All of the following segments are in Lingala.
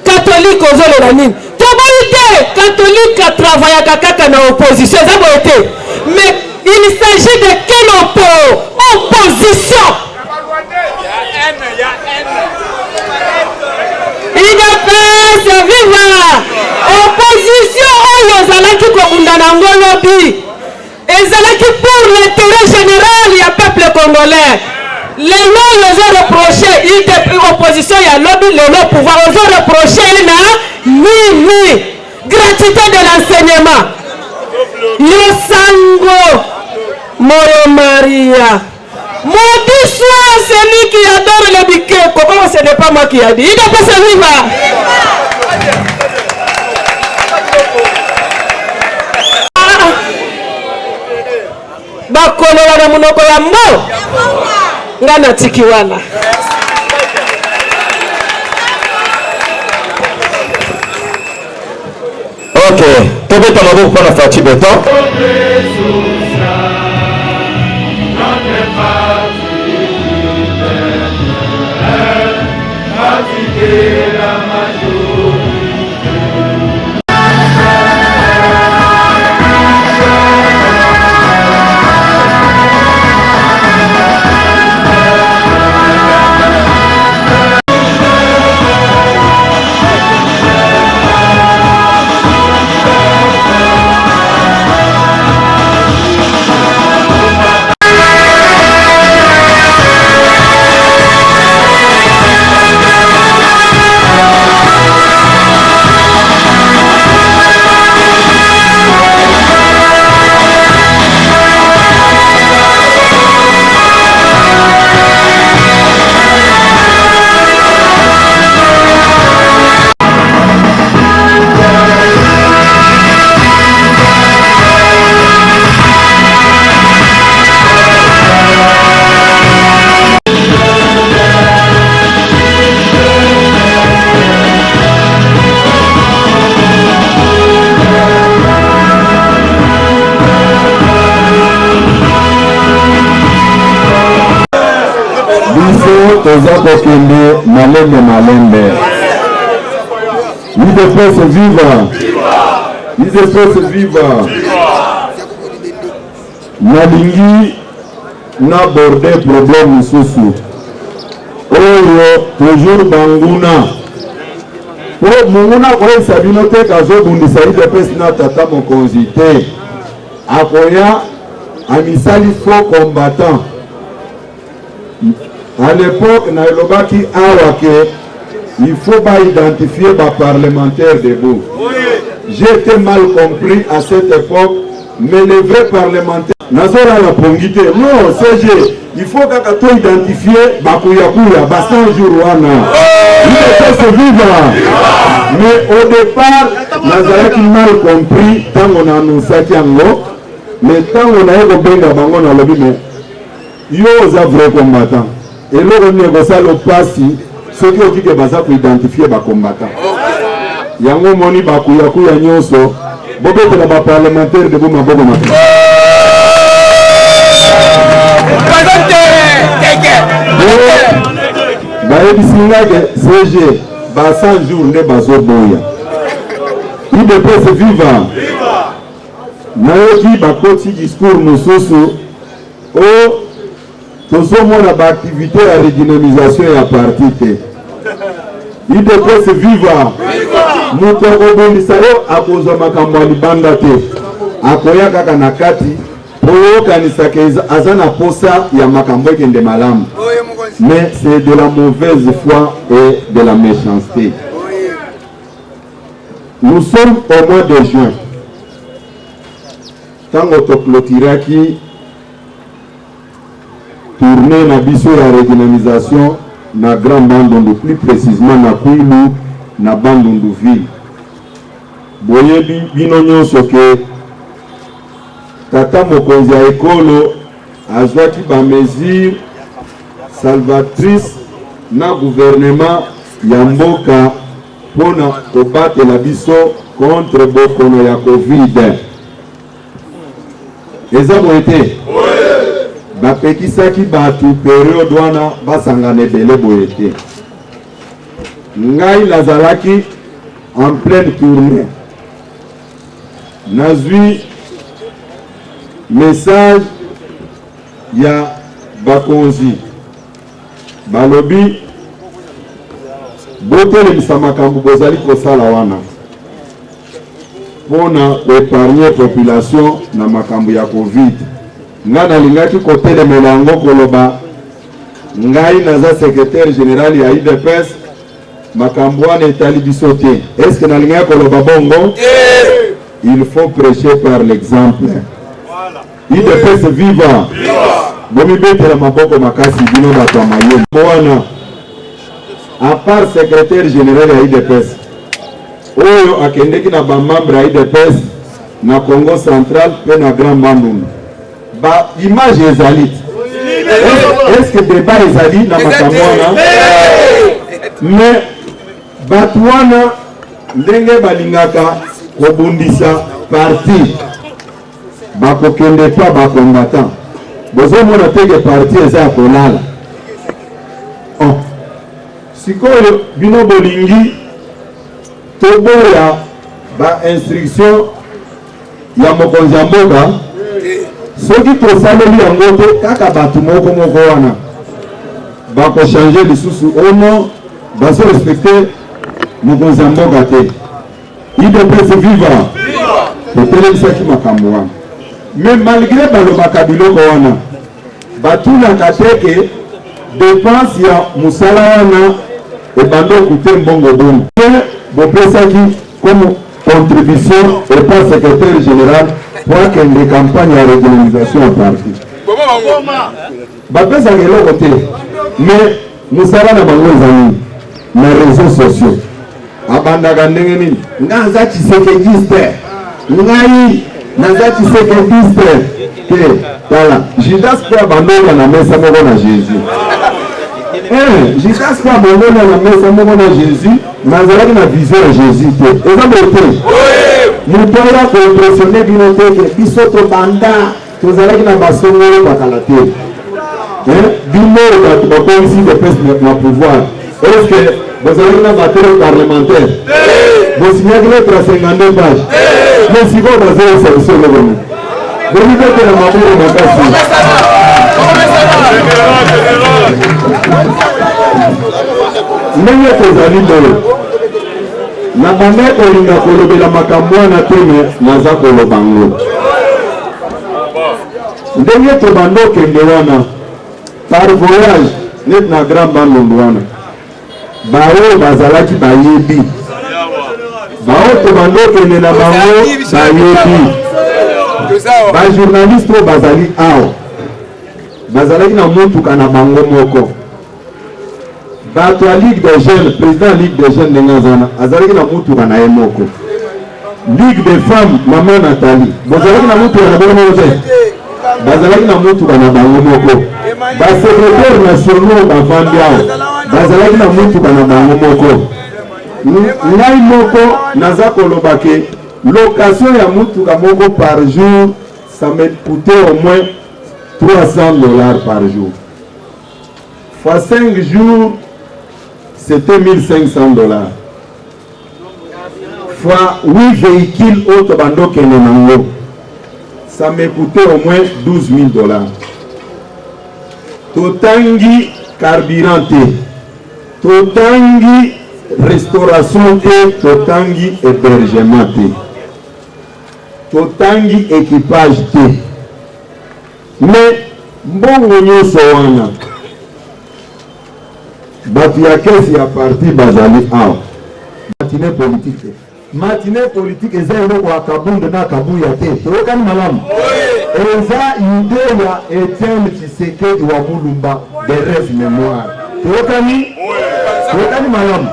Catholique aux Zololanines. Catholique a travaillé à la opposition. Mais il s'agit de quelle opposition? Il a fait viva. Opposition aux Zalaki Kobundanango lobby. Et Zalaki pour l'intérêt général, il y a peuple congolais. Les lois les ont reproché, il était opposition, il y a lobby, les lois pouvoir, ils ont reproché, ni gratuité de l'enseignement. Yosango, Moyo Maria. Maudit soit celui qui adore le biquet. Comment ce n'est pas moi qui a dit? Il n'est pas celui là. Bakolela na munoko ya mbo. Ngana tikiwana. Ok, tobe tamabo kwa na fati beto. Malembe. L'idée se viva. Nalingi na bordé problème sous. Oyo toujours banguna. Pour munguna kwa sabinote kazo bundisa ide pesina tata mokonzite. Akoya amisali faux combattant. À l'époque, Nailobaki Awake, il faut pas identifier les parlementaires debout. J'ai été mal compris à cette époque, mais les vrais parlementaires, Nazora la pongité, non, CG, il faut qu'on identifier Bakuyakuya, Bassan Jourouana. Il faut se vivre. Mais au départ, Nazara qui mal compris, tant on a annoncé Kiango, mais tant on a eu Benga Bango dans le bimé, yo aux vrais combattants. Et là, on négocie le passé, ceux qui ont dit que baza pour identifier les combattants. Yango moni bakuya nyonso, bobo te la parlementaire de Bouma Bobo Mata. Baebisinga que CG, ba 100 jours ne bazo boya. Il peut se vivre. Nayoki bakoti discours mususu o tous les activités à redynamisation et à partir. Il peut se vivre. Nous avons dit à cause de ma campagne bandate. À Koya Kakanakati, pour kanisa azana posa ya makambo kende malamu. mais c'est de la mauvaise foi et de la méchanceté. Nous sommes au mois de juin. Tant que clôturaki tournée na biso la redynamisation na Grand Bandundu, plus précisément na Kwilu na Bandundu ville. Boyebi bino nyonso ke tata mokonzi ya ekolo azwaki ba mesure salvatrice na gouvernement ya mboka pona kobatela biso contre bokono ya Covid. Eza boye te bapekisaki batu periode wana basangana ebele boye te. Ngai nazalaki en pleine tournée, nazwi message ya bakonzi balobi botelemisa makambo bozali kosala wana pona koépargne population na makambo ya Covid. Nga nalingaki kotelemela yango koloba ngai naza secrétaire général ya IDPS, makambo wana etali biso te. Est-ce que nalingaki koloba bongo? Il faut prêcher par l'exemple. IDPS viva! Bomi betela maboko makasi bino bato ya mayele wana. À part secrétaire général ya IDPS oyo akendeki na bamembre ya IDPS na Congo central pe na Grand Bandundu, ba image ezali. Est-ce que débat ezali na makambo wana? Mais bato wana ndenge balingaka kobundisa parti bakokende pa bakombatant, bozomona teke parti eza ya kolala. Sikoyo bino bolingi toboya ba instruction ya mokonzi ya mboka, soki tosaleli yango te kaka bato moko wana bakochange lisusu ono bazo respecte mokonzi ya mboka te. IDPS viva! Totelemisaki makambo wana. Mais malgré balobaka biloko wana batunaka teke dépense ya musala wana ebando kute mbongo bongo bopesaki comme contribution et pas secrétaire général pour akende campagne ya régionalisation ya parti bapesaka eloko te. Mais musala na bango ezali na réseaux sociaux abandaka ndenge nini, nga naza tshisekediste, ngai naza tshisekediste te. Tala Judas mpe abandonga na mesa moko na Jésus. Judas mpe abandonga na mesa moko na Jésus, nazalaki na vision ya Jésus te. Eza boye te moto oyo koimpressione bino teke biso tobanda tozalaki na basongolo bakala te. Bino bato bakomisi depese na pouvoir. Est-ce que bozalaki na batero parlementaire bosignaki lettre ya 52 pages? Mais sikoyo bazala solution lokomi bomibetela maboko makasi. Ndenge tozali boye na banda kolinga kolobela makambo wana te, naza koloba ngo ndenge tobanda okende wana par voyage net na Grand Bandundu wana bao bazalaki bayebi, bao tobanda okende na bango bayebi, bajournaliste oyo bazali awa bazalaki na motuka na bango moko. Bato ya Ligue des Jeunes, président Ligue des Jeunes ndenge azana azalaki na motuka na ye moko. Ligue des Femmes Maman Nathalie bozalaki na motuka na bango moko te, bazalaki na motuka na bango moko. Basekretare nationaux bavandi awa bazalaki na motuka na bango moko. Ngai moko naza koloba ke location ya motuka moko par jour ça me coûtait au moins $300 par jour. Fois 5 jours c'était $1500. Fois 8 véhicules autres bando kene nango ça me coûtait au moins $12,000. Totangi carburant te, totangi restauration te, totangi hébergement te, totangi équipage te. Mais mbongo nyonso wana batu ya kesi ya parti bazali awa matinée politique matinée politique eza eloko ya kabunde na kabuya te toyokani malamu eza idée ya Etienne Tshisekedi wa Mulumba de res mémoire toyokani malamu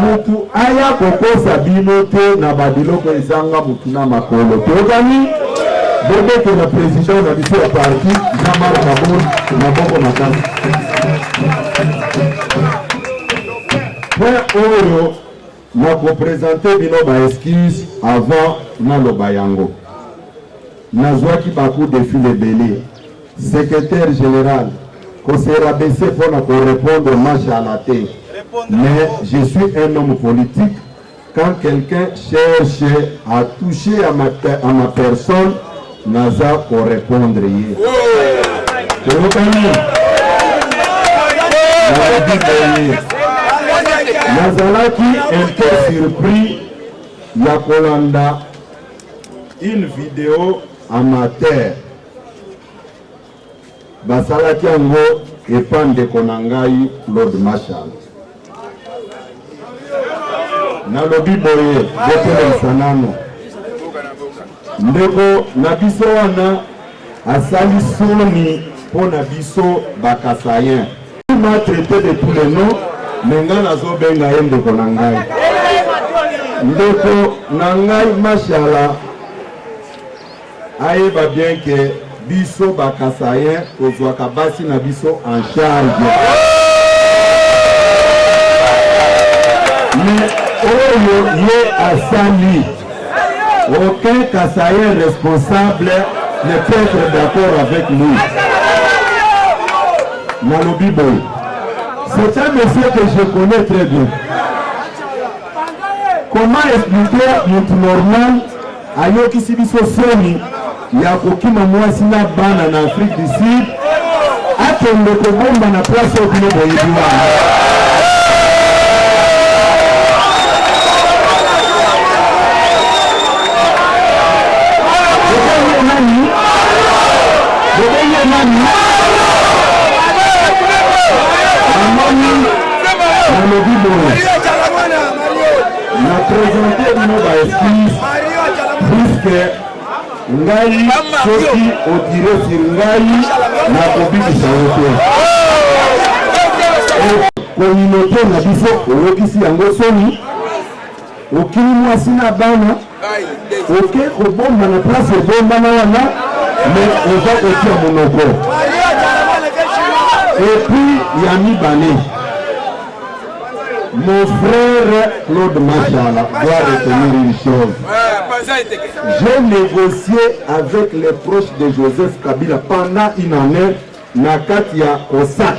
mutu aya kokosa bino te na babiloko ezanga mutu na makolo toyokani bobeke na président na biso ya parti Jean-Marc Kabund na boko makasi point oyo na koprésente bino baexcuse avant naloba yango nazwaki baku défile ebele secrétaire général kosera bese mpona korépondre machala te mais je suis un homme politique quand quelqu'un cherche à toucher à ma personne naza korépondre ye tokokani nazalaki un peu surpris ya kolanda une vidéo amateur basalaki yango epa ndeko na ngai Claude Machal nalobi boye botelelisa nano ndeko na biso wana asali soni mpo na biso bakasayen m'a traité de tous les noms menga nazobenga ye ndeko na ngai ndeko na ngai Machala ayeba bien ke biso bakasayen kozwaka basi na biso en charge mais oyo ye asali aucun Kassayen responsable ne peut être d'accord avec lui. Nalobi Boy. C'est un monsieur que je connais très bien. Comment expliquer notre normal à Yoki Sibiso Soni Yakokima Mwasina Bana en Afrique du Sud à Kende Kobomba na place au Kino Boyebiwa. Na présenté nos excuses puisque ngai soki odire sur ngai na kobikisa yote communauté na biso oyokisi yango soni okili mwasi na bana oke kobomba na place ebombana wana mais oza kotia monoko et puis ya mibale. Mon frère Claude Machala doit retenir une chose. J'ai négocié avec les proches de Joseph Kabila pendant une année na Katia Osak.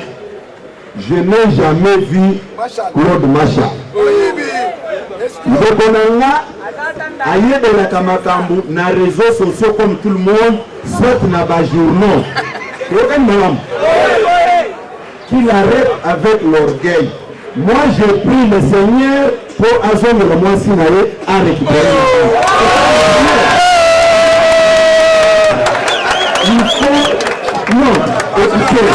Je n'ai jamais vu Claude Machala. Ndekonanga ayebelaka makambo na réseaux sociaux comme tout le monde, soit na ba journaux. Qu'il arrête avec l'orgueil. Moi, je prie le Seigneur pour azonga le mois sinaye à récupérer. Il faut... Non, écoutez.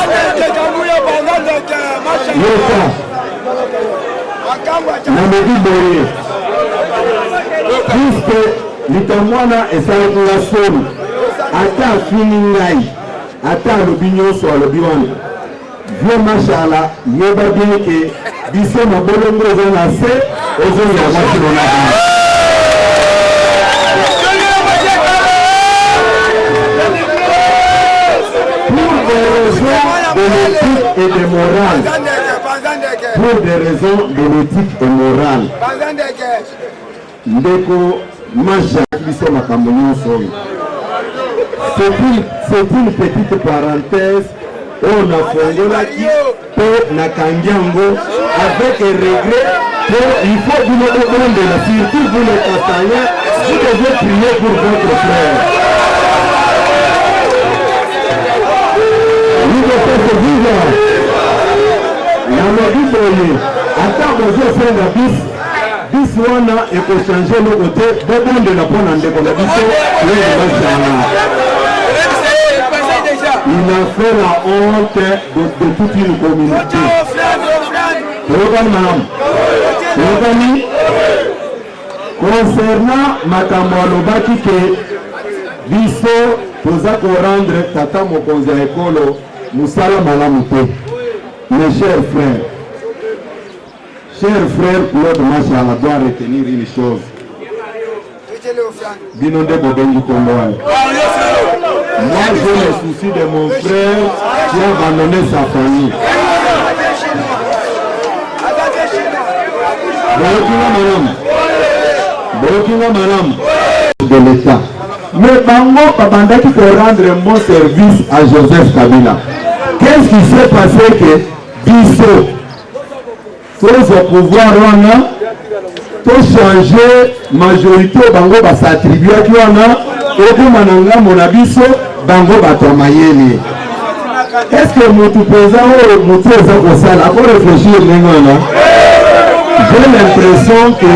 Namedi Boye. Puisque litamwana esalaki soni. Ata fini ngai. Ata lobinyo so lobiwana. Vieux Machala, yeba bien que biso na bolongo eza na se ozo ya mwakilo na pour des raisons de l'éthique et morale ndeko Machala biso makambo nyonso c'est une petite parenthèse. On a fondé pour Nakangiango avec regret. Il faut vous le demander, surtout vous les Castagnens, vous devez prier pour votre frère. Vous devez se vivre. La Bible, attends, bonjour, frère Nabis. Bis wana et pour changer le côté, devant de la bonne année qu'on a dit. Il a fait la honte de toute une communauté. Concernant makambo alobaki ke biso toza ko rendre tata mokonzi ya ekolo musala malamu te. Mes chers frères, Claude Machala doit retenir une chose. Binonde Bobengi Kongoa. Moi j'ai le souci de mon frère qui a abandonné sa famille. Burkina Madame de l'État. Mais Bango Babandaki pour rendre un bon service à Joseph Kabila. Qu'est-ce qui s'est passé que Bisso, tous au pouvoir, tout changer majorité Bango va s'attribuer à qui on a, et pour Mananga Monabiso, Bango va tomayer. Est-ce que mon tout présent ou mon tout présent au salle, à quoi réfléchir, j'ai l'impression que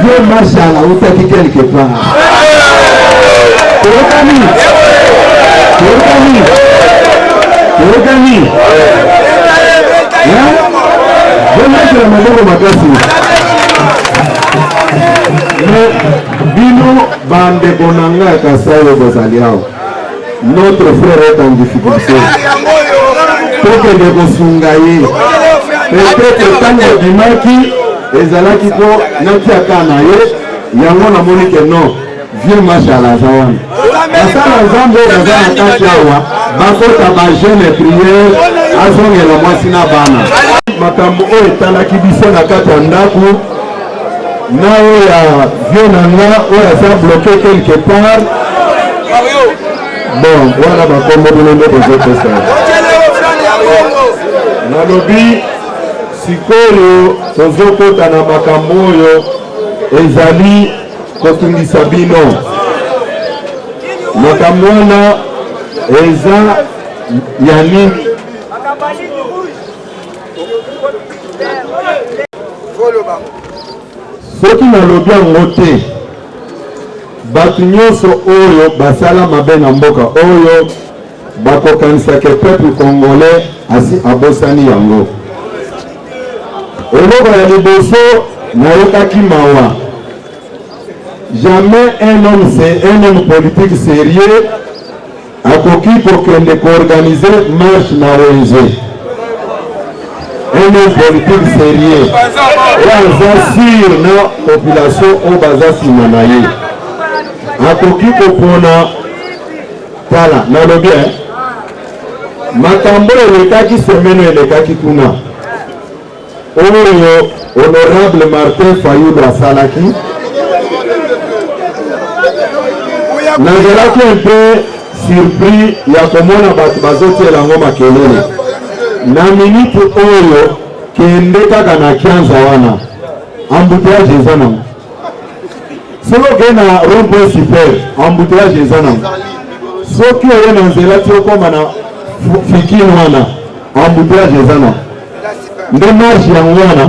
Dieu marche à la route quelque part. Bino Bande Bonanga Kasayo Bozaliao. Notre frère est en difficulté. Pour que de Bosungaye. Peut-être Tanya Dimaki et Zalaki Po Natia Kanaye, Yango Namoni que non, vieux Machala Zawan. Asala Zambo Zazana Kachawa, Bako Tabajen et prière, Azong et la Moisina Bana. Makambo Talaki Biso Nakata Ndaku, Nao ya vieux Nanga, Oya sa bloqué quelque part. Bon, voilà ma combo de l'homme de ça. Nalobi, Sikoyo, Tozokota na Makamboyo, Ezali, Kotungisa Bino. Makamwana, Eza, Yannick. Soki nalobi yango te, bato nyonso oyo basala mabe na mboka oyo bakokanisaka peuple congolais asi abosani yango. Eloko ya liboso nayokaki mawa. Jamais un homme politique sérieux akoki kokende koorganiser marche na ONG. Un homme politique sérieux aza sur na population oyo baza nsima na ye. Akoki kopona tala nalobi makambo elekaki semaine elekaki kuna oyo honorable Martin Fayulu asalaki nazalaki un peu surpris ya komona bato bazotiela yango makelele na minute oyo kende kaka na kianza wana embouteillage eza nango. Soki oke na rond-point super, embouteillage eza nango. Soki oye na nzela ti okoma na fikini wana, embouteillage eza nango. Nde marche yango wana,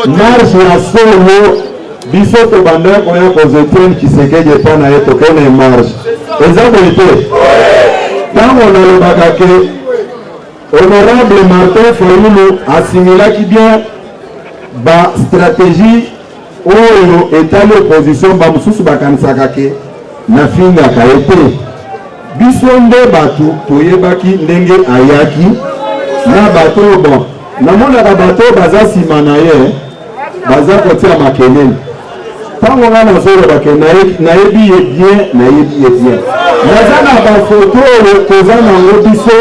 marche ya solo, biso tobanda koya kozetienne Tshisekedi epa na ye tokene marche. Eza boye te. Ntango nalobaka ke honorable Martin Fayulu assimilaki bien ba stratégie oyo etali opposition bamosusu bakanisaka ke nafingaka ye te. Biso nde bato toyebaki ndenge ayaki na bato bon namonaka bato baza nsima na ye baza kotia makelele. Ntango nga nazolobake nayebi ye bien naza na bafoto oyo toza nango biso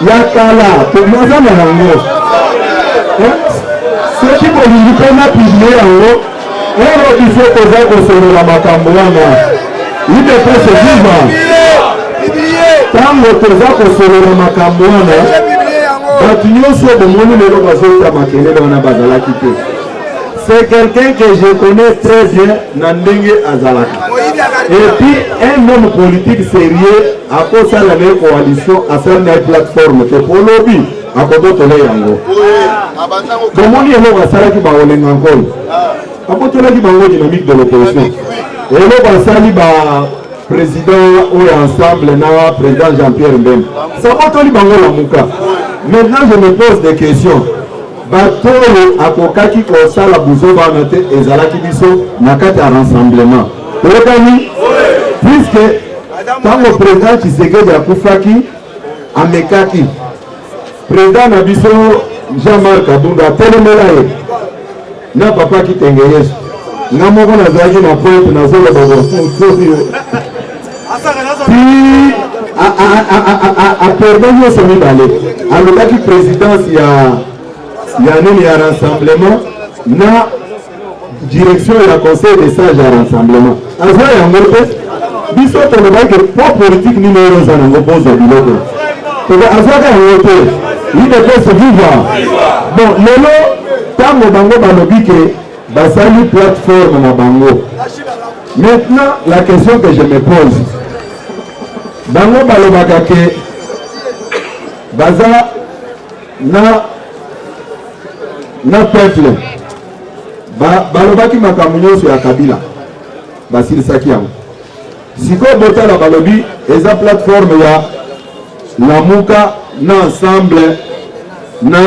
ya kala toza na yango. Soki bolingi mpona piblie yango oyo biso toza kosolola makambo wana idepese viva. Ntango toza kosolola makambo wana bato nyonso bomoni lelo bazota makelele wana bazalaki te. C'est quelqu'un que je connais très bien Nandenge Azalaki. Et puis un homme politique sérieux a posé la même coalition à faire une plateforme que pour lobby à côté de Yango. Comment il y a un qui va en encore? À côté de la dynamique de l'opposition. Et le Bassali président ou ensemble na président Jean-Pierre Mbembe. Ça va tout le Bango la Mouka. Maintenant, je me pose des questions. Batolo akokaki kosala buzoba na te ezalaki biso na kati ya rassemblement. Tokani puisque tant le président Tshisekedi akufaki amekaki président na biso Jean-Marc Abunda atelemela ye na papa kitenge Yesu nga moko nazalaki na pointe nazoloba puis aperdaki nyonso mibale alobaki présidence ya nini ya rassemblement na direction ya conseil des sages ya rassemblement azwa yango te biso tolobaki po politique nini oyo oza nango bozwa biloko azwaka yango te il peut se vivre bon lelo ntango bango balobi ke basali plateforme na bango. Maintenant la question que je me pose bango balobaka ke baza na peuple balobaki makambo nyonso ya Kabila basilisaki yango sikoyo botala balobi eza plateforme ya Lamuka na ensemble na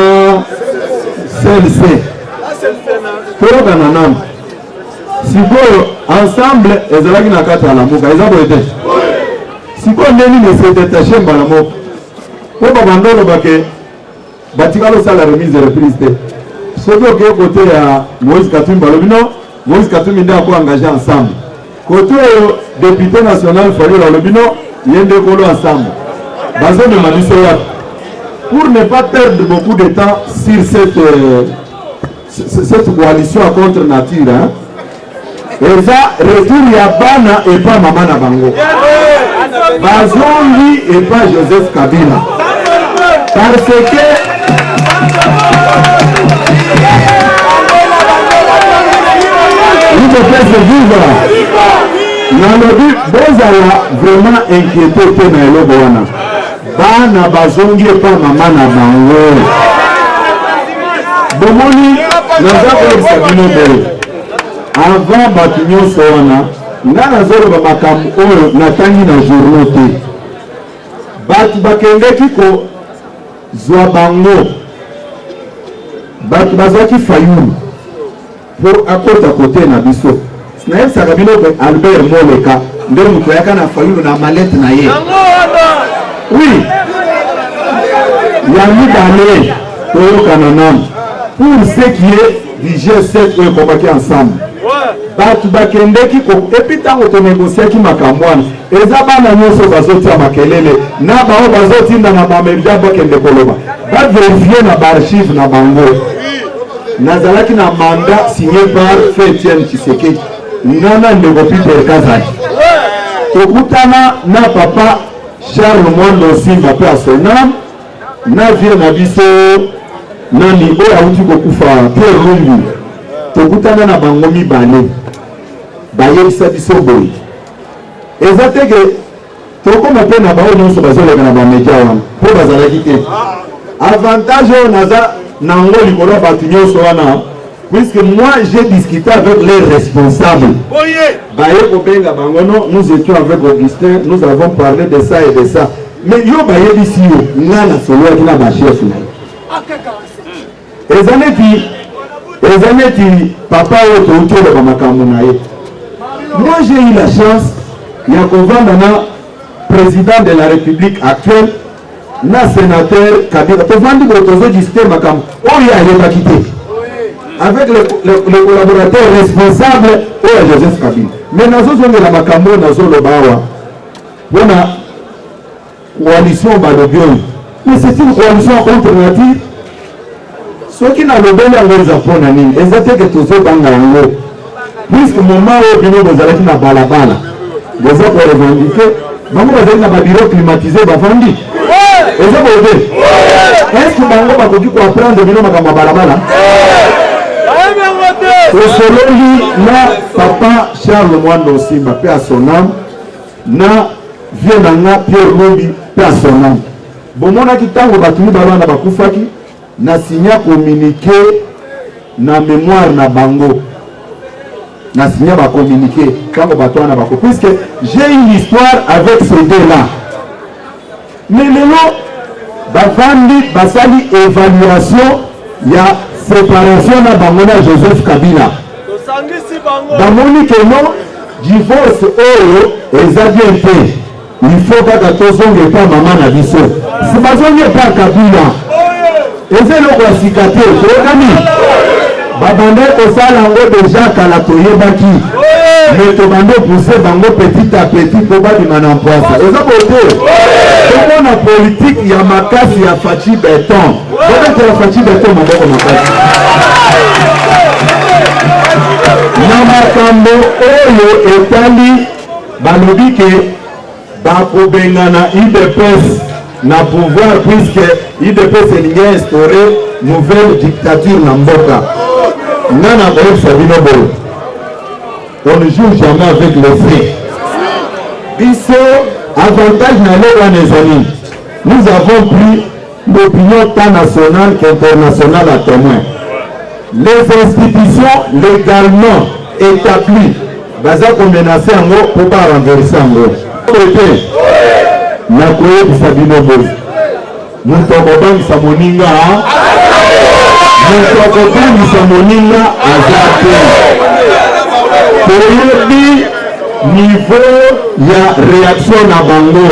CLC toloka na nani sikoyo ensemble ezalaki na kati ya Lamuka eza boye te sikoyo ndeni ne détaché mbala moko po babandolo bake batikala osala remise de reprise te soki okeye kote ya Moïse Katumbi balobi non Moïse Katumbi nde ako engagé ensemble kote oyo député national Fayulu alobi non ye nde kolo ensemble bazomema biso wapi pour ne pas perdre beaucoup de temps sur cette coalition contre nature hein? Eza retour ya bana et pas mama na bango bazongi et pas Joseph Kabila parce que il peut se vivre nalobi bozala vraiment inquiété te na eloko wana bana bazongi et pas mama na bango bomoni naza koyebisa bino boye avant bato nyonso wana nga nazoloba makambo oyo natangi na journaux te bato bakendeki kozwa bango bato bazwaki Fayulu po akota kote na biso nayebisaka bino ke Albert Moleka nde moto ayaka na Fayulu na malete na ye oui ya mibale toyokana nano pour ce qui est du G7 oyo ekomaki ensemble bato bakendeki epi ntango tonégociaki makambo wana eza bana nyonso bazotia makelele na bao bazotinda na bamedia bakende koloba baverifie na baarchive na bango nazalaki na mandat signé par Etienne Tshisekedi ngana ndeko Peter Kazaki tokutana na papa Charles Mwando Simba pe asonam na vie na biso nani oyo auti kokufa Pierre Lumbi tokutana na bango mibale bayebisa biso boye eza teke tokoma mpe na bao nyonso bazoleka na bamedia wana mpo bazalaki te avantage oyo naza nango likolo ya bato nyonso wana puisque moi j'ai discuté avec les responsables baye kobenga bango non nous étions avec Augustin nous avons parlé de ça et de ça mais yo bayebisi yo nga nasoloaki na bachef na ye eza neti papa oyo touti oloba makambo na ye moi j'ai eu la chance ya kovanda na président de la république actuelle na sénateur Kabila tovandi boye tozodiscute makambo oyo ayebaki te avec le collaborateur responsable oyo Joseph Kabila mais nazozongela makambo oyo nazoloba awa mpona coalition balobi oyo mais c'est une coalition contre nature soki nalobeli yango eza mpona nini eza teke tozobanga yango puisque moment oyo bino bozalaki na balabala boza korevendike bango bazali na babiro climatisé bavandi eza boye est-ce que bango bakoki koapprendre bino makambo ya balabala tosololi na papa Charles Mwando Simba pe a son âme na vie na nga Pierre Lumbi pe a son âme bomonaki ntango bato mibale wana bakufaki na signa communiqué na mémoire na bango na signa ba communiqué ntango bato wana bako puisque j'ai une histoire avec ces deux là mais lelo bavandi basali évaluation ya séparation na bango na Joseph Kabila bamoni ke non divorce oyo eza bien te il faut kaka tozonge pa mama na biso si bazonge pa Kabila eza eloko ya sika te tokani babande kosala yango deja kala toyebaki mais tobande pousse bango petit à petit mpo babima na mpwasa eza bote tomona politike ya makasi ya Faci Beton bobetela Faci Beton maboko makasi na makambo oyo etali balobi ke bakobengana UDPS na pouvoir puisque UDPS elingi instaurer nouvelle dictature na mboka nana koyebisa bino boye on ne joue jamais avec les faits biso avantage na lelo wana ezali nous avons pris l'opinion tant nationale qu'internationale à témoin les institutions légalement établies baza komenase yango mpo barenverse yango ete nakoyebisa bino boye moto akobangisa moninga moto akobangisa moninga aza te toyebi niveau ya réaction na bango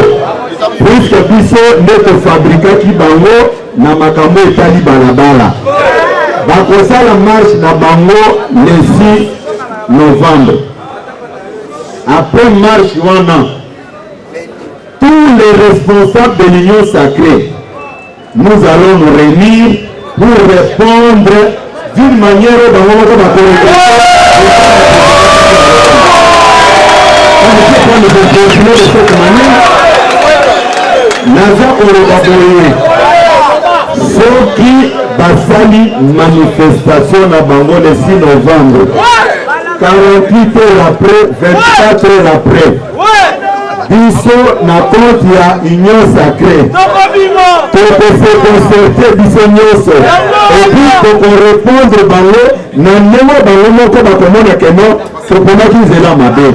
puisque biso nde tofabrikaki bango na makambo etali balabala bakosala marche na bango le 6 novembre après marche wana tous les responsables de l'Union sacrée nous allons nous réunir pour répondre d'une manière naza koloba boye soki basali manifestation na bango le 6 novembre 48 heures après 24 heures après biso na compte ya Union sacrée tokose concerte biso nyonso epuis tokorépondre bango na ndenge bango moko bakomona keno toponaki nzela mabe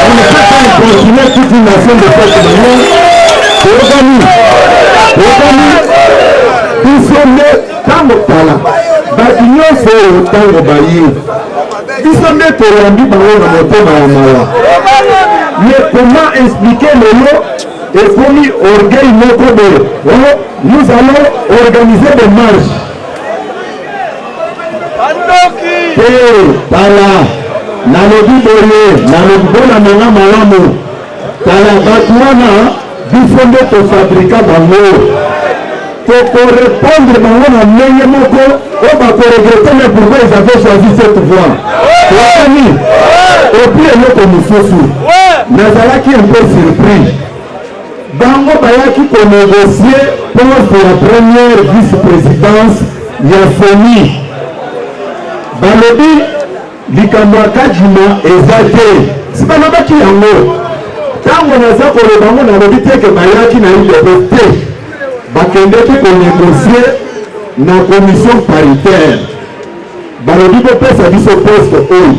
on ne peut pas continuer toute une nation de cette manière tokani biso nde ntango tala bato nyonso oyo ntango baye biso nde tolandi bango na motema ya mawa mais comment expliquer lelo ekomi orgueil moko boye nous allons organiser des marches tala nalobi boye nalobi bona nanga malamu tala bato wana biso nde tofabrika bango tokorépondre bango na ndenge moko oyo bakoregrete mais pourquoi ils avaient choisi cette voie tokani epuis eloko mosusu nazalaki un peu surpris bango bayaki konégocie poste ya première vice-présidence ya FONI balobi likambo ya kajima eza te si balobaki yango ntango naza koloba ngo nalobi teke bayaki na UDPS te bakendeki konégocie na commission paritaire balobi bopesa biso poste oyo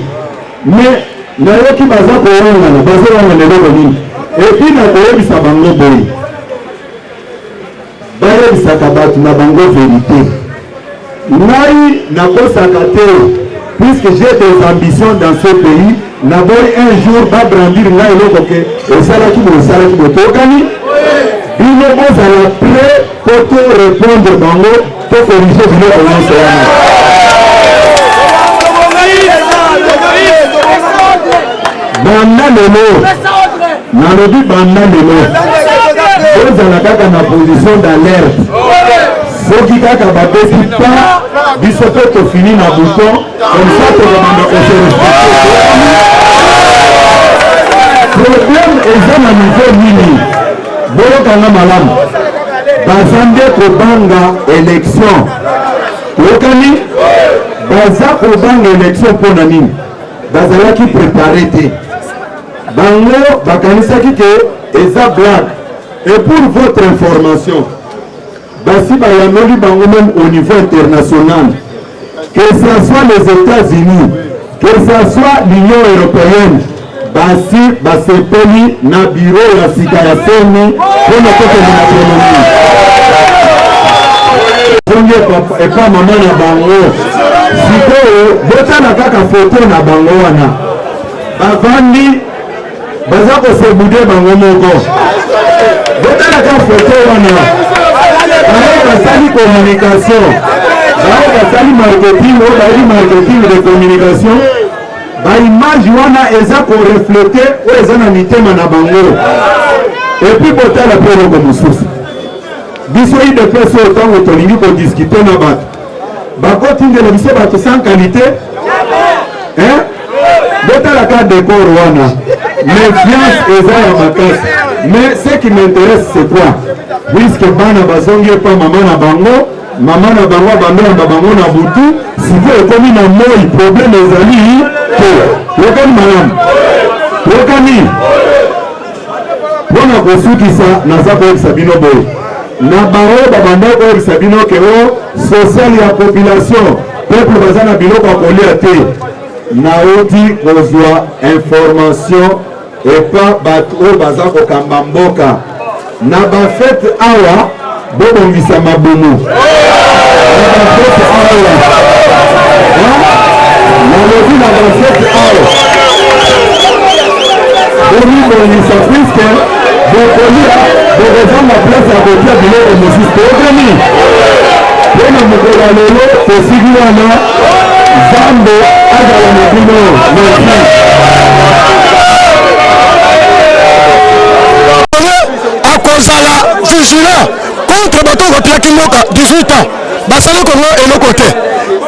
mais nayoki baza koyangana bazowangana eloko nini epuis nakoyebisa bango boye bayebisaka bato na bango vérité ngai nakosaka te puisque j'ai des ambitions dans ce pays naboyi un jour babrandir ngai eloko ke osalaki bo tokani bino bozala prêt po to répondre bango to corrige biloko nyonso wana banda lelo nalobi banda lelo ozala kaka na position d'alerte soki kaka babeti pa biso mpe tofini na bouton comme ça tokobanda kose respecte problème eza na niveau nini boyokanga malamu baza nde kobanga élection oyokani baza kobanga élection mpo na nini bazalaki préparé te bango bakanisaki ke eza blague et pour votre information basi bayameli bango même au niveau international que ce soit les États-Unis que ce soit l'Union européenne basi basepeli na bureau ya sika ya seni mpona kokende na économie Et pas maman na bango. Sikoyo botana kaka photo na bango wana. Bavandi baza ko se bouder bango moko. Botana kaka photo wana. Basali communication. Basali marketing, marketing de communication. Ba image wana eza ko refléter o eza na mitema na bango. Et puis botala pelo ko mususu. Biso de peso autant tolingi ko discuter na bato. Bako tingela biso bato sans qualité. Hein? Botala ka décor wana. Méfiance eza ya makasi. Mais ce qui m'intéresse c'est quoi? Puisque bana bazongi pa maman na bango bando na bango na butu, si vous ekomi na moi problème ezali to. Yokani malam. Yokani. Bona kosukisa naza koyebisa bino boye. Na bango babanda koyebisa bino ke o social ya population peuple baza na biloko ya kolia te. Naoti kozwa information epa bato oyo baza kokamba mboka. Na bafete awa bobongisa mabomo. Na bafete awa nalobi na bafete awa bomibongisa puiske bokolia bokozanga place ya kotia biloko mosusu tookani mpona mokolo ya lelo tosiki wana Zambo azala na bino merci. Akozala vigilant contre bato bapiaki mboka 18 ans basali kongo eloko te.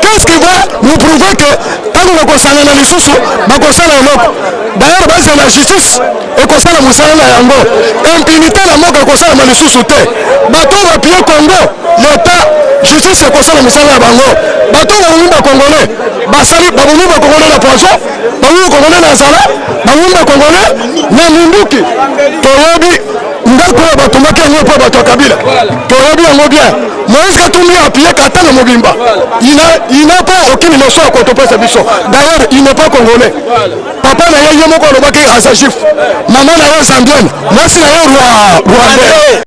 Qu'est-ce qui va nous prouver que ntango bakosala na lisusu bakosala eloko? D'ailleurs basi na justice ekosala mosala na yango, impunité na mboka ekosalama lisusu te. Bato bapie Congo l'état justice ekosala mosala na bango. Bato babumi bakongolais basali babumi bakongolais na poisson, babumi bakongolais na zala, babumi bakongolais na munduki. Toyebi ndako oyo batomaki yango mpo bato ya kabila toyebi yango bien. Moïse Katumbi appuyé kata na mobimba, il n'a pas aucune leçon à kotopesa biso. D'ailleurs il n'est pas congolais. Papa na ye moko alobaki aza juif, maman na ye zambienne, mwasi na ye rwandais.